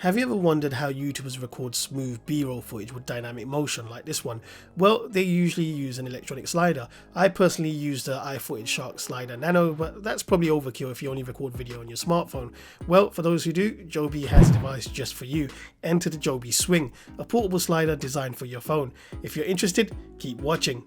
Have you ever wondered how YouTubers record smooth B-roll footage with dynamic motion like this one? Well, they usually use an electronic slider. I personally use the iFootage Shark Slider Nano, but that's probably overkill if you only record video on your smartphone. Well, for those who do, Joby has a device just for you. Enter the Joby Swing, a portable slider designed for your phone. If you're interested, keep watching.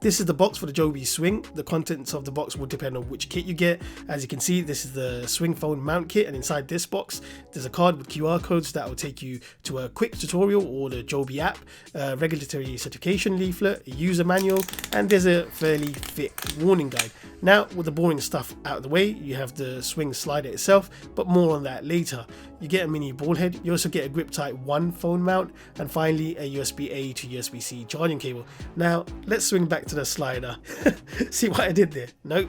This is the box for the Joby Swing. The contents of the box will depend on which kit you get. As you can see, this is the Swing phone mount kit, and inside this box there's a card with QR codes that will take you to a quick tutorial or the Joby app, a regulatory certification leaflet, a user manual, and there's a fairly thick warning guide. Now, with the boring stuff out of the way, you have the Swing slider itself, but more on that later. You get a mini ball head, you also get a Grip Type 1 phone mount, and finally a USB-A to USB-C charging cable. Now, let's swing back to the slider. See what I did there? Nope.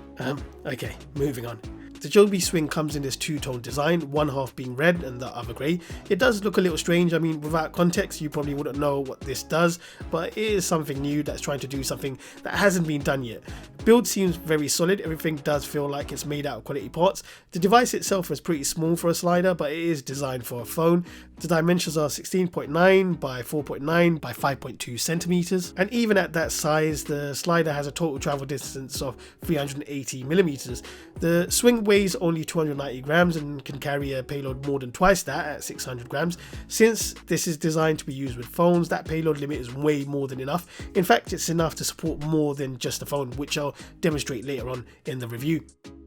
Okay, moving on. The Joby Swing comes in this two-tone design, one half being red and the other grey. It does look a little strange. I mean, without context you probably wouldn't know what this does, but it is something new that's trying to do something that hasn't been done yet. Build seems very solid, everything does feel like it's made out of quality parts. The device itself is pretty small for a slider, but it is designed for a phone. The dimensions are 16.9 by 4.9 by 5.2 centimeters, and even at that size the slider has a total travel distance of 380 millimeters. The Swing weighs only 290 grams and can carry a payload more than twice that at 600 grams. Since this is designed to be used with phones, that payload limit is way more than enough. In fact, it's enough to support more than just a phone, which I'll demonstrate later on in the review.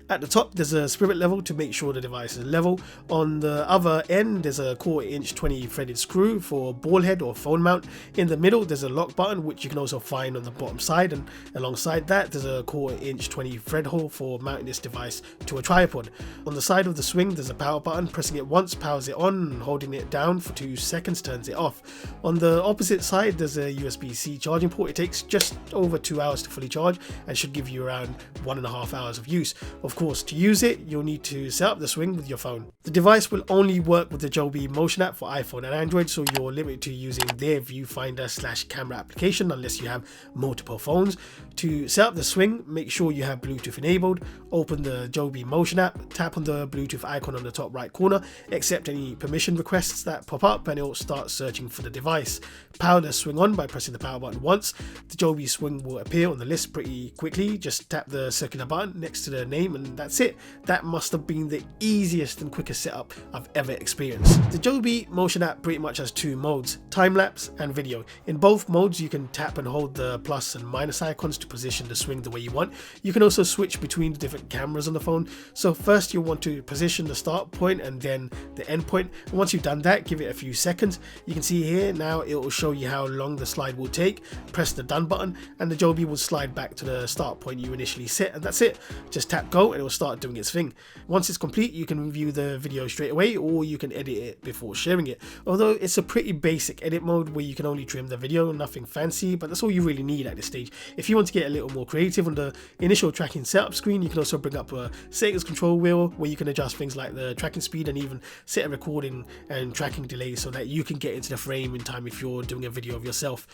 At the top there's a spirit level to make sure the device is level. On the other end there's a 1/4 inch 20 threaded screw for ball head or phone mount. In the middle there's a lock button, which you can also find on the bottom side, and alongside that there's a 1/4 inch 20 thread hole for mounting this device to a tripod. On the side of the Swing there's a power button. Pressing it once powers it on, and holding it down for 2 seconds turns it off. On the opposite side there's a USB-C charging port. It takes just over 2 hours to fully charge and should give you around 1.5 hours of use. Of course, to use it you'll need to set up the Swing with your phone. The device will only work with the Joby Motion app for iPhone and Android, so you're limited to using their viewfinder/camera application unless you have multiple phones. To set up the Swing, make sure you have Bluetooth enabled. Open the Joby Motion app, tap on the Bluetooth icon on the top right corner, accept any permission requests that pop up, and it will start searching for the device. Power the Swing on by pressing the power button once. The Joby Swing will appear on the list pretty quickly. Just tap the circular button next to the name and that's it. That must have been the easiest and quickest setup I've ever experienced. The Joby Motion app pretty much has 2 modes, time-lapse and video. In both modes you can tap and hold the plus and minus icons to position the Swing the way you want. You can also switch between the different cameras on the phone. So first you'll want to position the start point and then the end point. And once you've done that, give it a few seconds. You can see here now it will show you how long the slide will take. Press the done button and the Joby will slide back to the start point you initially set, and that's it. Just tap go and it will start doing its thing. Once it's complete you can review the video straight away, or you can edit it before sharing it. Although it's a pretty basic edit mode where you can only trim the video, nothing fancy, but that's all you really need at this stage. If you want to get a little more creative, on the initial tracking setup screen you can also bring up a settings control wheel where you can adjust things like the tracking speed and even set a recording and tracking delay so that you can get into the frame in time if you're doing a video of yourself.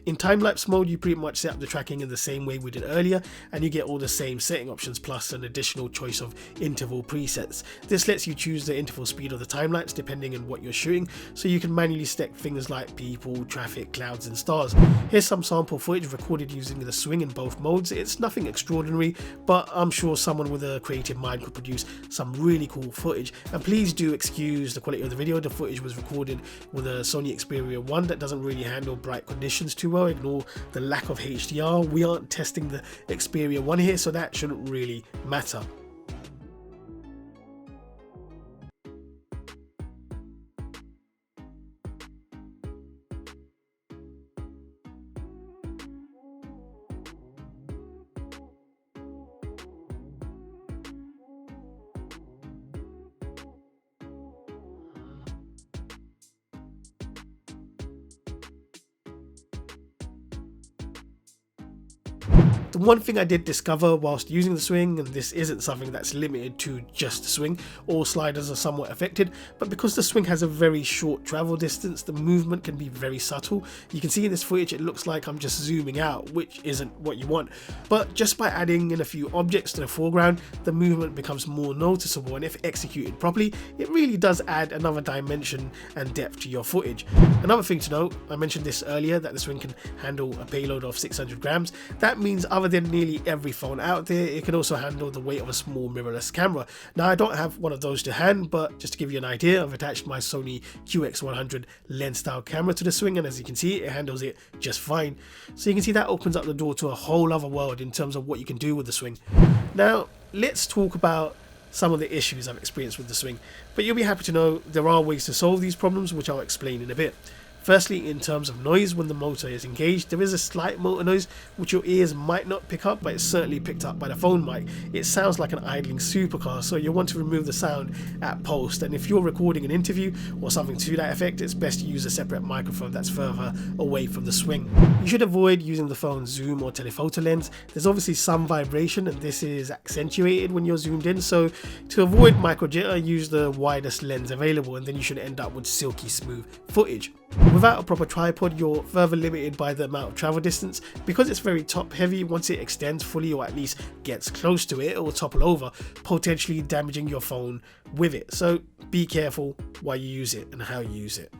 In time-lapse mode you pretty much set up the tracking in the same way we did earlier, and you get all the same setting options plus an additional choice of interval presets. This lets you choose the interval speed of the time-lapse depending on what you're shooting, so you can manually select things like people, traffic, clouds and stars. Here's some sample footage recorded using the Swing in both modes. It's nothing extraordinary, but I'm sure someone with a creative mind could produce some really cool footage. And please do excuse the quality of the video. The footage was recorded with a Sony Xperia 1 that doesn't really handle bright conditions too well. Ignore the lack of HDR. We aren't testing the Xperia 1 here, so that shouldn't really matter. The one thing I did discover whilst using the swing, and this isn't something that's limited to just the swing, all sliders are somewhat affected, but because the swing has a very short travel distance, the movement can be very subtle. You can see in this footage it looks like I'm just zooming out, which isn't what you want. But just by adding in a few objects to the foreground, the movement becomes more noticeable, and if executed properly, it really does add another dimension and depth to your footage. Another thing to note, I mentioned this earlier, that the swing can handle a payload of 600 grams. That means other than nearly every phone out there, it can also handle the weight of a small mirrorless camera. Now I don't have one of those to hand, but just to give you an idea, I've attached my Sony QX100 lens style camera to the swing, and as you can see, it handles it just fine. So you can see that opens up the door to a whole other world in terms of what you can do with the swing. Now let's talk about some of the issues I've experienced with the swing, but you'll be happy to know there are ways to solve these problems, which I'll explain in a bit. Firstly, in terms of noise, when the motor is engaged, there is a slight motor noise which your ears might not pick up, but it's certainly picked up by the phone mic. It sounds like an idling supercar, so you'll want to remove the sound at post, and if you're recording an interview or something to that effect, it's best to use a separate microphone that's further away from the swing. You should avoid using the phone's zoom or telephoto lens. There's obviously some vibration, and this is accentuated when you're zoomed in, so to avoid micro jitter, use the widest lens available, and then you should end up with silky smooth footage. Without a proper tripod, you're further limited by the amount of travel distance. Because it's very top heavy, once it extends fully or at least gets close to it, it will topple over, potentially damaging your phone with it. So be careful while you use it and how you use it.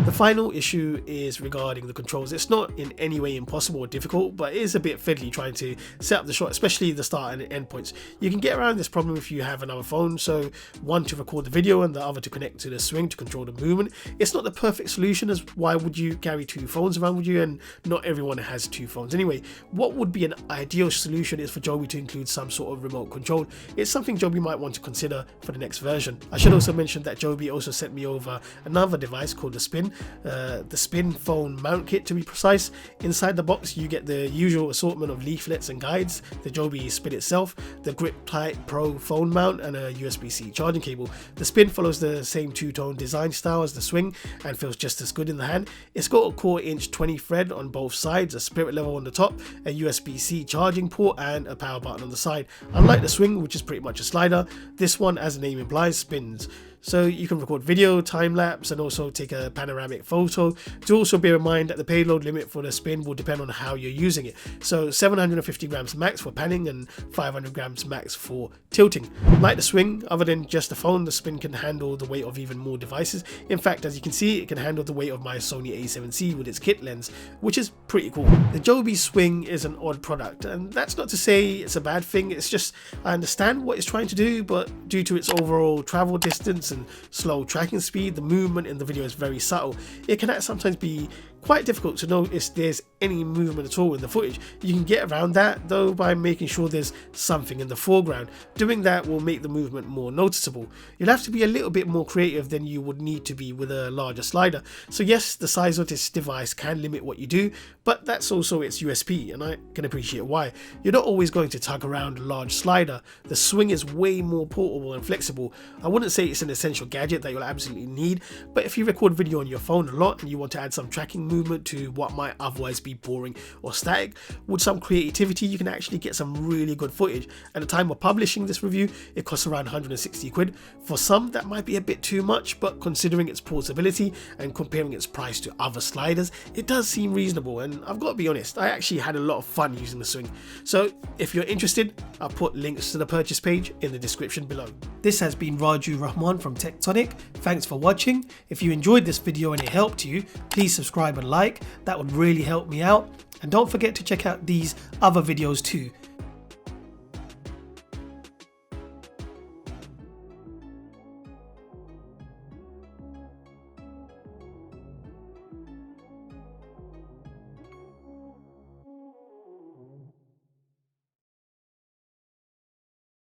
The final issue is regarding the controls. It's not in any way impossible or difficult, but it is a bit fiddly trying to set up the shot, especially the start and end points. You can get around this problem if you have another phone, so one to record the video and the other to connect to the swing to control the movement. It's not the perfect solution, as why would you carry two phones around with you, and not everyone has two phones anyway. What would be an ideal solution is for Joby to include some sort of remote control. It's something Joby might want to consider for the next version. I should also mention that Joby also sent me over another device called the Spin phone mount kit, to be precise. Inside the box you get the usual assortment of leaflets and guides, the Joby Spin itself, the Grip Tight Pro phone mount, and a USB-C charging cable. The Spin follows the same two-tone design style as the swing and feels just as good in the hand. It's got a 1/4" 20 thread on both sides, a spirit level on the top, a USB-C charging port, and a power button on the side. Unlike the swing, which is pretty much a slider, this one, as the name implies, spins. So you can record video, time-lapse, and also take a panoramic photo. Do also bear in mind that the payload limit for the Spin will depend on how you're using it. So 750 grams max for panning and 500 grams max for tilting. Like the swing, other than just the phone, the Spin can handle the weight of even more devices. In fact, as you can see, it can handle the weight of my Sony a7C with its kit lens, which is pretty cool. The Joby Swing is an odd product, and that's not to say it's a bad thing. It's just, I understand what it's trying to do, but due to its overall travel distance and slow tracking speed, the movement in the video is very subtle. It can sometimes be quite difficult to notice there's any movement at all in the footage. You can get around that though by making sure there's something in the foreground. Doing that will make the movement more noticeable. You'll have to be a little bit more creative than you would need to be with a larger slider. So yes, the size of this device can limit what you do, but that's also its USP, and I can appreciate why. You're not always going to tug around a large slider. The swing is way more portable and flexible. I wouldn't say it's an essential gadget that you'll absolutely need, but if you record video on your phone a lot and you want to add some tracking movement to what might otherwise be boring or static, with some creativity you can actually get some really good footage. At the time of publishing this review, it costs around 160 quid. For some that might be a bit too much, but considering its portability and comparing its price to other sliders, it does seem reasonable, and I've got to be honest, I actually had a lot of fun using the swing. So if you're interested, I'll put links to the purchase page in the description below. This has been Raju Rahman from Tectonic. Thanks for watching. If you enjoyed this video and it helped you, please subscribe and like. That would really help me out. And don't forget to check out these other videos too.